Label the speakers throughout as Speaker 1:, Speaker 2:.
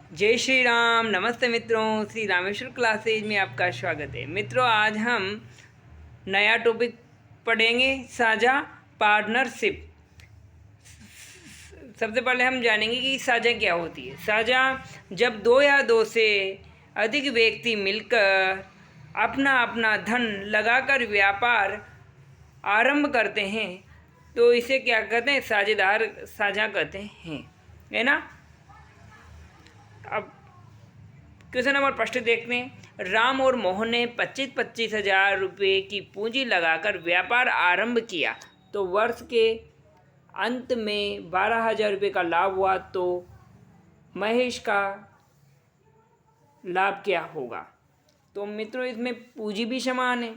Speaker 1: जय श्री राम। नमस्ते मित्रों, श्री रामेश्वर क्लासेज में आपका स्वागत है। मित्रों, आज हम नया टॉपिक पढ़ेंगे, साझा पार्टनरशिप। सबसे पहले हम जानेंगे कि साझा क्या होती है। साझा जब दो या दो से अधिक व्यक्ति मिलकर अपना अपना धन लगाकर व्यापार आरंभ करते हैं तो इसे क्या कहते हैं? साझेदार साझा कहते हैं, है ना। अब क्वेश्चन नंबर फर्स्ट देखते हैं। राम और मोहन ने 25-25 हजार रुपये की पूंजी लगाकर व्यापार आरंभ किया तो वर्ष के अंत में 12,000 रुपये का लाभ हुआ, तो महेश का लाभ क्या होगा? तो मित्रों, इसमें पूंजी भी समान है।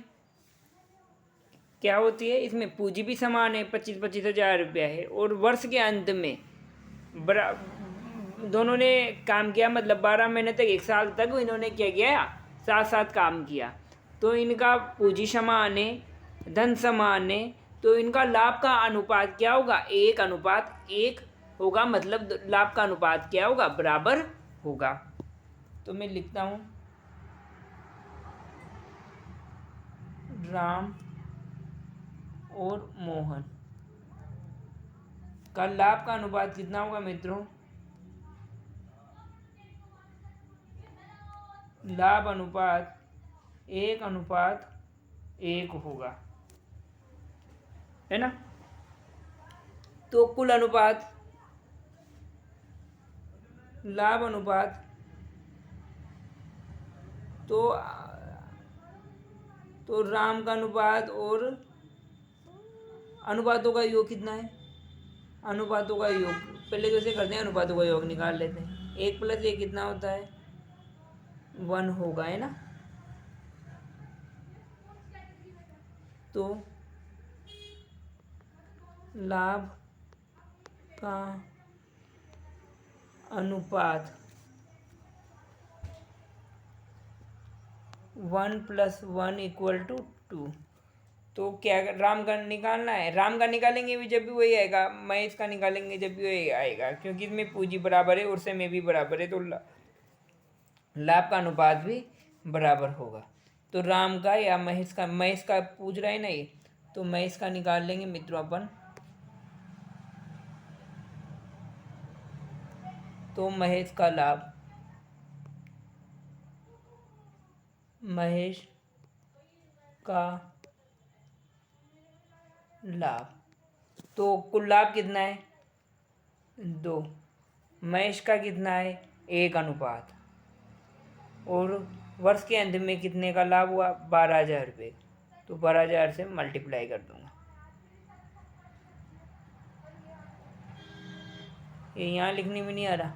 Speaker 1: क्या होती है? इसमें पूंजी भी समान है, 25-25 हजार रुपया है, और वर्ष के अंत में दोनों ने काम किया, मतलब 12 महीने तक, 1 साल तक इन्होंने क्या किया? साथ साथ काम किया। तो इनका पूंजी समान है, धन समान है, तो इनका लाभ का अनुपात क्या होगा? 1:1 होगा। मतलब लाभ का अनुपात क्या होगा? बराबर होगा। तो मैं लिखता हूँ, राम और मोहन का लाभ का अनुपात कितना होगा मित्रों? लाभ अनुपात 1:1 होगा, है ना। तो कुल अनुपात, लाभ अनुपात, तो राम का अनुपात और अनुपातों का योग कितना है? अनुपातों का योग पहले कैसे करते हैं? अनुपातों का योग निकाल लेते हैं। 1 + 1 कितना होता है? 1 होगा, है ना। तो लाभ का अनुपात 1 + 1 = 2। तो क्या राम का निकालना है? राम का निकालेंगे भी जब भी वही आएगा, महेश का निकालेंगे जब भी वही आएगा, क्योंकि इसमें पूंजी बराबर है और समय भी बराबर है, तो लाभ का अनुपात भी बराबर होगा। तो राम का या महेश का पूछ रहे हैं ना ये, तो महेश का निकाल लेंगे मित्रों अपन। तो महेश का लाभ, महेश का लाभ, तो कुल लाभ कितना है? 2। महेश का कितना है? 1:1। और वर्ष के अंत में कितने का लाभ हुआ? 12,000 रुपये। तो 12,000 से मल्टीप्लाई कर दूंगा। ये यहाँ लिखने में नहीं आ रहा।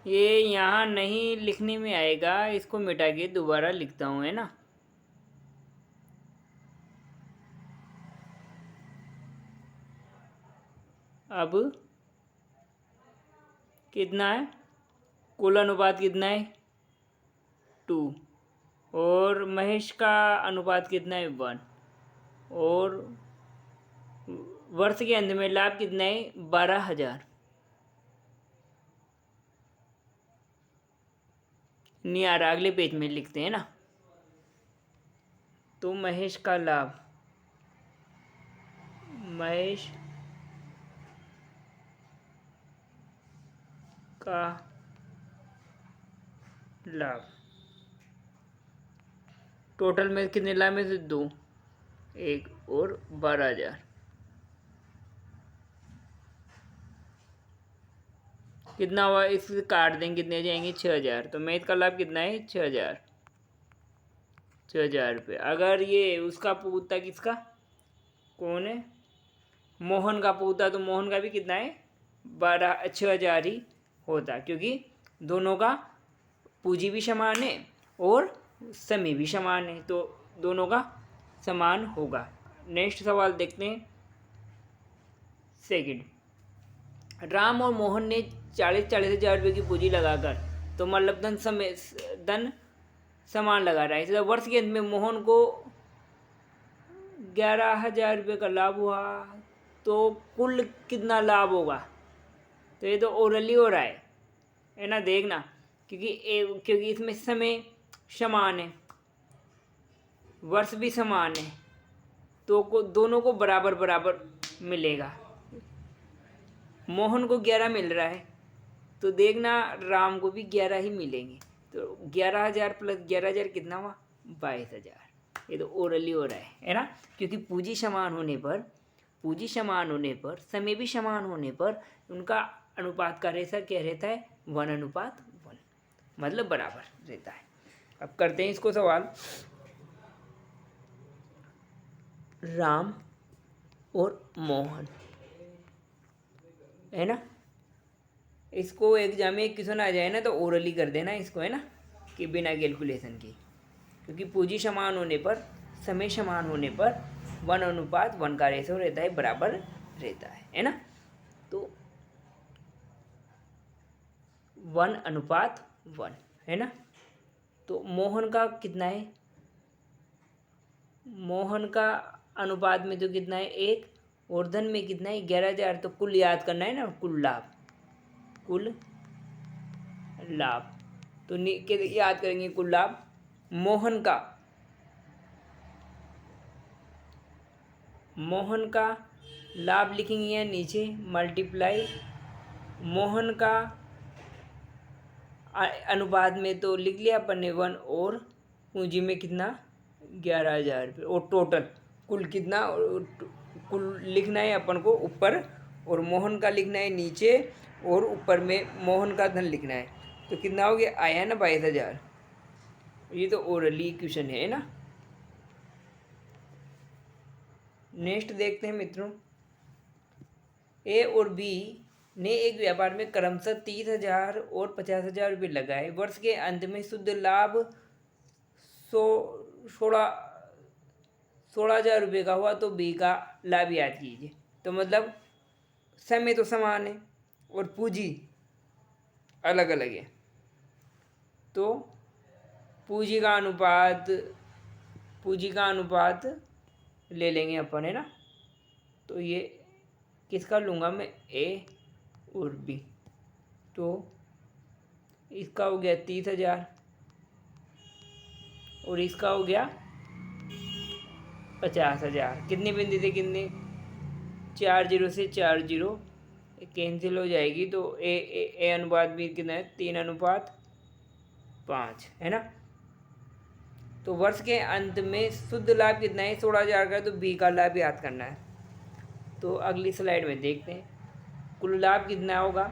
Speaker 1: ये यहाँ नहीं लिखने में आएगा, इसको मिटा के दोबारा लिखता हूँ, है ना। अब कितना है? कुल अनुपात कितना है? 2। और महेश का अनुपात कितना है? 1। और वर्ष के अंत में लाभ कितना है? 12,000। नहीं आ रहा, अगले पेज में लिखते हैं ना। तो महेश का लाभ, महेश का लाभ टोटल में कितने लाभ में से? 2, 1 और 12,000। कितना हुआ? इससे काट देंगे, कितने जाएंगे? 6,000। तो मैथ का लाभ कितना है? 6,000। 6,000 रुपये। अगर ये उसका पूछता, किसका, कौन है? मोहन का पूछता, तो मोहन का भी कितना है? 6,000 ही होता, क्योंकि दोनों का पूंजी भी समान है और समय भी समान है, तो दोनों का समान होगा। नेक्स्ट सवाल देखते हैं। सेकंड, राम और मोहन ने 40-40 हजार रुपये की पूंजी लगाकर, तो मतलब धन समान लगा रहा है। इसलिए वर्ष के अंत में मोहन को 11,000 रुपये का लाभ हुआ, तो कुल कितना लाभ होगा। तो ये तो ओरली हो रहा है ना, देखना, क्योंकि इसमें समय समान है, वर्ष भी समान है, तो दोनों को बराबर बराबर मिलेगा। मोहन को 11 मिल रहा है, तो देखना राम को भी 11 ही मिलेंगे। तो 11,000 प्लस 11,000 कितना हुआ, 22,000। ये तो ओरली हो रहा है ना, क्योंकि पूंजी समान होने पर समय भी समान होने पर उनका अनुपात का रेशा क्या रहता है, 1:1, मतलब बराबर रहता है। अब करते हैं इसको सवाल। राम और मोहन, है ना, इसको एग्जाम में क्वेश्चन आ जाए ना तो ओरली कर देना इसको, है ना, कि बिना कैलकुलेशन की, क्योंकि पूंजी समान होने पर, समय समान होने पर 1:1 का रेशो रहता है, बराबर रहता है ना। तो 1:1 है ना। तो मोहन का कितना है, मोहन का अनुपात में तो कितना है 1, और धन में कितना है 11,000। तो कुल याद करना है ना, कुल लाभ। तो याद करेंगे कुल लाभ। मोहन का लाभ लिखेंगे यहाँ नीचे, मल्टीप्लाई मोहन का अनुपात में तो लिख लिया अपन ने 1, और पूंजी में कितना 11,000 रुपये, और टोटल कुल कितना, कुल लिखना है अपन को ऊपर, और मोहन का लिखना है नीचे, और ऊपर में मोहन का धन लिखना है। तो कितना हो गया, आया ना 22,000। ये तो ओरली क्वेश्चन है ना। नेक्स्ट देखते हैं मित्रों। ए और बी ने एक व्यापार में क्रमशः 30,000 और 50,000 रुपये लगाए। वर्ष के अंत में शुद्ध लाभ 16,000 रुपये का हुआ, तो बी का लाभ याद कीजिए। तो मतलब समय तो समान है और पूंजी अलग अलग है, तो पूंजी का अनुपात ले लेंगे अपन, है ना। तो ये किसका लूँगा मैं, ए और बी। तो इसका हो गया 30,000 और इसका हो गया 50,000। कितनी बिंदी थे, कितने, 4 0 से 4 0 कैंसिल हो जाएगी। तो ए अनुपात भी कितना है, 3:5, है ना। तो वर्ष के अंत में शुद्ध लाभ कितना है, 16,000 का। तो बी का लाभ याद करना है। तो अगली स्लाइड में देखते हैं कुल लाभ कितना होगा।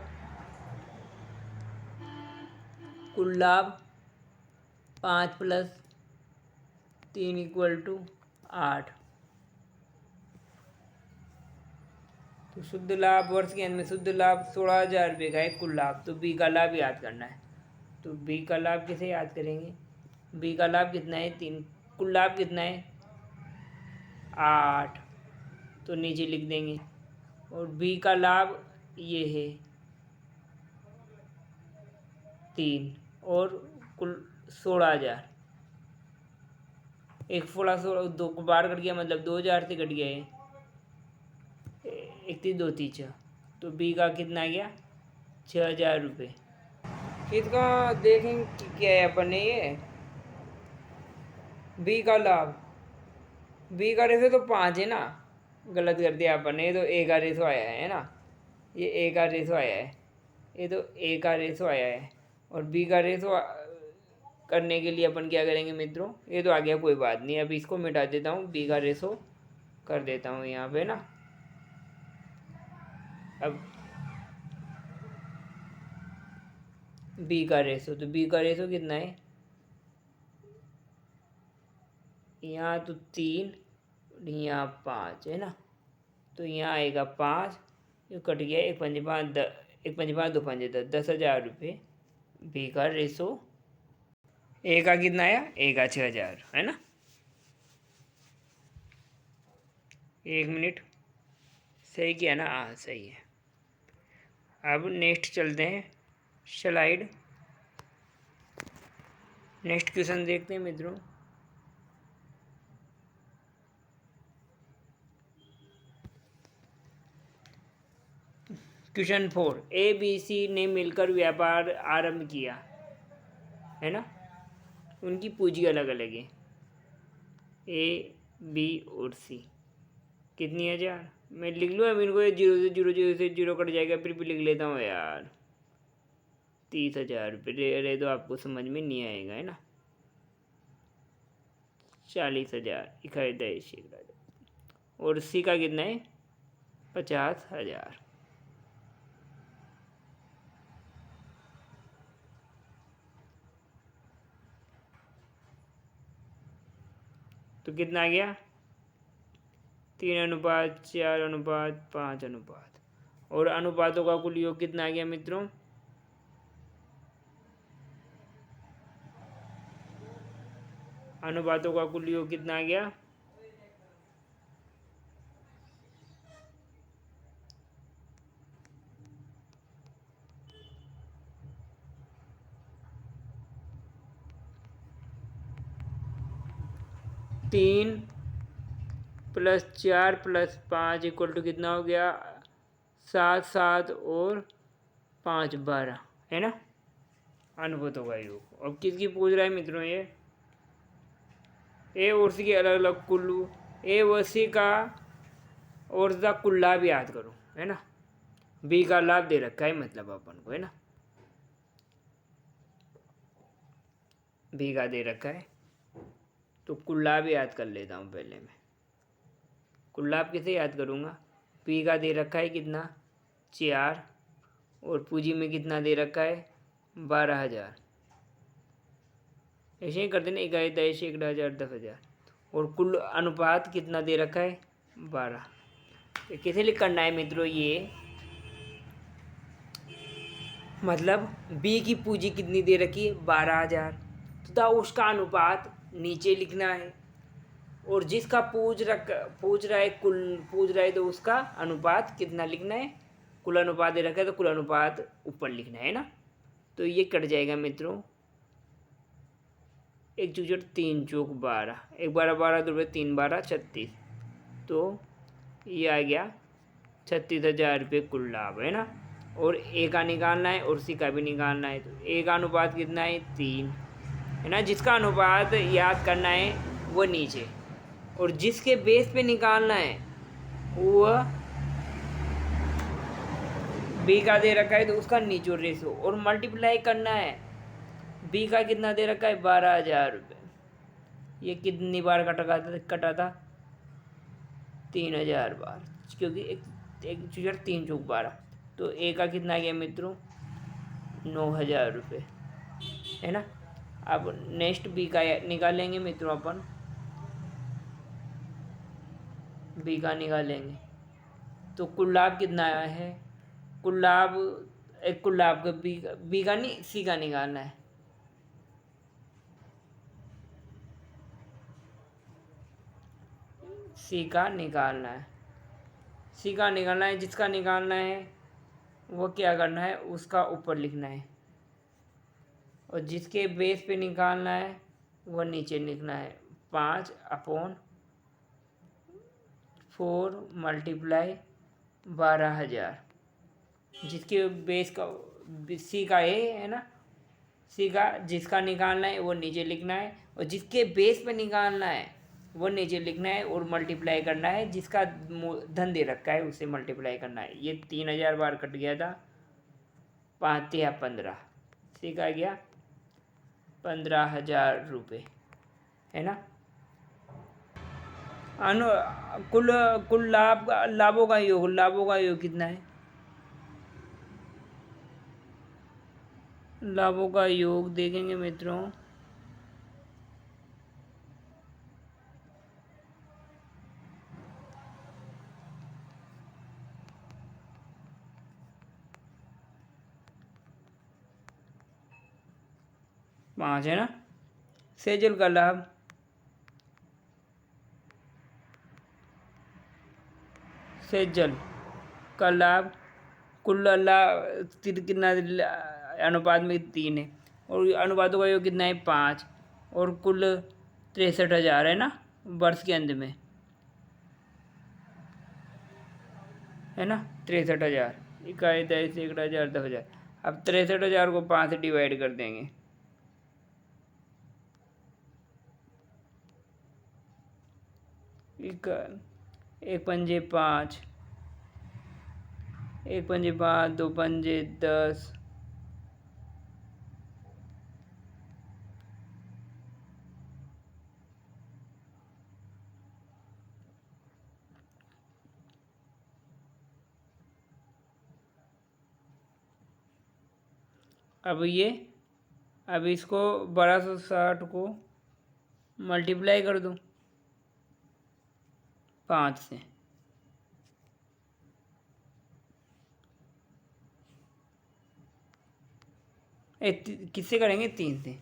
Speaker 1: कुल लाभ 5 + 3 = 8। तो शुद्ध लाभ, वर्ष के अंत में शुद्ध लाभ 16,000 रुपये का है कुल लाभ। तो बी का लाभ याद करना है। तो बी का लाभ कैसे याद करेंगे, बी का लाभ कितना है 3, कुल लाभ कितना है 8, तो नीचे लिख देंगे। और बी का लाभ ये है 3, और कुल 16,000। एक 16 दो बार कट गया, मतलब 2,000 से कट गया है, 31 2 3 6। तो बी का कितना आ गया 6,000 रुपये। इसका देखेंगे क्या है अपन ने, ये बी का लाभ, बी का रेशो तो 5 है ना, गलत कर दिया अपन ने। ये तो ए का रेशो आया है ना, ये ए का रेशो आया है, ये तो ए का रेशो आया है। और बी का रेशो करने के लिए अपन क्या करेंगे मित्रों, ये तो आ गया, कोई बात नहीं। अभी इसको मिटा देता हूँ, बी का रेशो कर देता हूँ यहाँ पे ना। अब बी का रेशो, तो बी का रेशो कितना है, यहाँ तो 3, यहाँ 5 है ना। तो यहाँ आएगा 5, ये कट गया, 1 5 5 1 5 5 2 5 10, 10,000 रुपये बी का रेशो। ए का कितना आया, ए का 6,000, है ना। 1 मिनट, सही किया ना, हाँ सही है। अब नेक्स्ट चलते हैं स्लाइड, नेक्स्ट क्वेश्चन देखते हैं मित्रों। क्वेश्चन 4, ए बी सी ने मिलकर व्यापार आरंभ किया, है ना। उनकी पूंजी अलग अलग है, ए बी और सी। कितनी है यार, मैं लिख लूँ अब इनको, 0 से 0 कट जाएगा, फिर भी लिख लेता हूँ यार। 30,000 रुपये रहे तो आपको समझ में नहीं आएगा, है ना। 40,000 इकाई और सी का कितना है 50,000। तो कितना आ गया 3:4:5 और अनुपातों का कुल योग कितना आ गया मित्रों, अनुपातों का कुल योग कितना आ गया 3 + 4 + 5 = कितना हो गया 7, 7 और 5 12, है ना। अनुपातों का योग। अब किसकी पूछ रहा है मित्रों, ये ए और सी के अलग अलग कुल, ए व सी का और सा कुल लाभ याद करो, है ना। बी का लाभ दे रखा है मतलब अपन को, है ना। बी का दे रखा है तो कुल लाभ याद कर लेता हूँ पहले मैं। कुल लाभ कैसे याद करूँगा, पी का दे रखा है कितना 4 और पूंजी में कितना दे रखा है 12,000। ऐसे ही करते ना, 1 10 1,000 10,000 और कुल अनुपात कितना दे रखा है 12। तो कैसे लिख करना है मित्रों, ये मतलब बी की पूंजी कितनी दे रखी है 12,000, तथा उसका अनुपात नीचे लिखना है। और जिसका पूछ रहा है कुल पूछ रहा है तो उसका अनुपात कितना लिखना है, कुल अनुपात दे रखा है तो कुल अनुपात ऊपर लिखना है ना। तो ये कट जाएगा मित्रों, 1 चौसठ 3 चौक 12, 1 12 12 2 3 12 36, तो ये आ गया 36,000 रुपये कुल लाभ, है ना। और ए का निकालना है और सी का भी निकालना है, तो ए का अनुपात कितना है 3, है ना। जिसका अनुपात याद करना है वो नीचे, और जिसके बेस पे निकालना है वो बी का दे रखा है तो उसका निचोड़ रेशो, और मल्टीप्लाई करना है। बी का कितना दे रखा है 12,000 रुपये, ये कितनी बार कटा था 3,000 बार, क्योंकि एक 3 चौक 12, तो ए का कितना गया मित्रों 9,000 रुपये, है ना। अब नेक्स्ट बी का निकालेंगे मित्रों, अपन बी का निकालेंगे तो कुल लाभ कितना आया है, कुल लाभ का बी का नहीं सी का निकालना है। सी का निकालना है, सी का निकालना है। जिसका निकालना है वो क्या करना है, उसका ऊपर लिखना है, और जिसके बेस पे निकालना है वो नीचे लिखना है। 5/4 × 12,000, जिसके बेस का सी का है ना, सी का जिसका निकालना है वो नीचे लिखना है, और जिसके बेस पे निकालना है वो नीचे लिखना है, और मल्टीप्लाई करना है। जिसका धन दे रखा है उसे मल्टीप्लाई करना है। ये 3,000 बार कट गया था, 5 या 15, सी का गया 15,000 रुपये, है ना। कुल लाभों का योग कितना है, लाभों का योग देखेंगे मित्रों, पाँच, है ना। सेजल का लाभ कुल लाभ कितना अनुपात में 3 है, और अनुपातों का योग कितना है 5, और कुल 63,000, है ना, वर्ष के अंत में, है ना 63,000। इकाई 23 सैकड़ा 1000 10,000। अब 63,000 को 5 से डिवाइड कर देंगे। एक पंजे 5, एक पंजे 5, दो पंजे 10, अब इसको 1260 को मल्टीप्लाई कर दूं 5 से। किससे करेंगे? 3 से।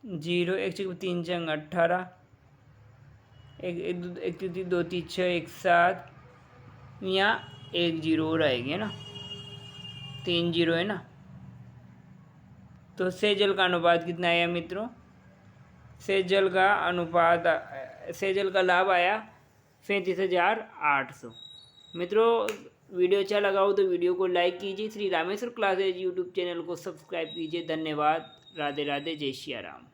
Speaker 1: 0 1 6 3 चंग 18, एक एक एक तीन 2 3 6 1 7, यहाँ 1 0 और आएगी है ना, 3 0 है ना। तो सेजल का अनुपात कितना आया मित्रों? सेजल का लाभ आया 35,800। मित्रों वीडियो अच्छा लगा हो तो वीडियो को लाइक कीजिए। Shri Rameshwar classes YouTube channel को सब्सक्राइब कीजिए। धन्यवाद। राधे राधे। जय श्री राम।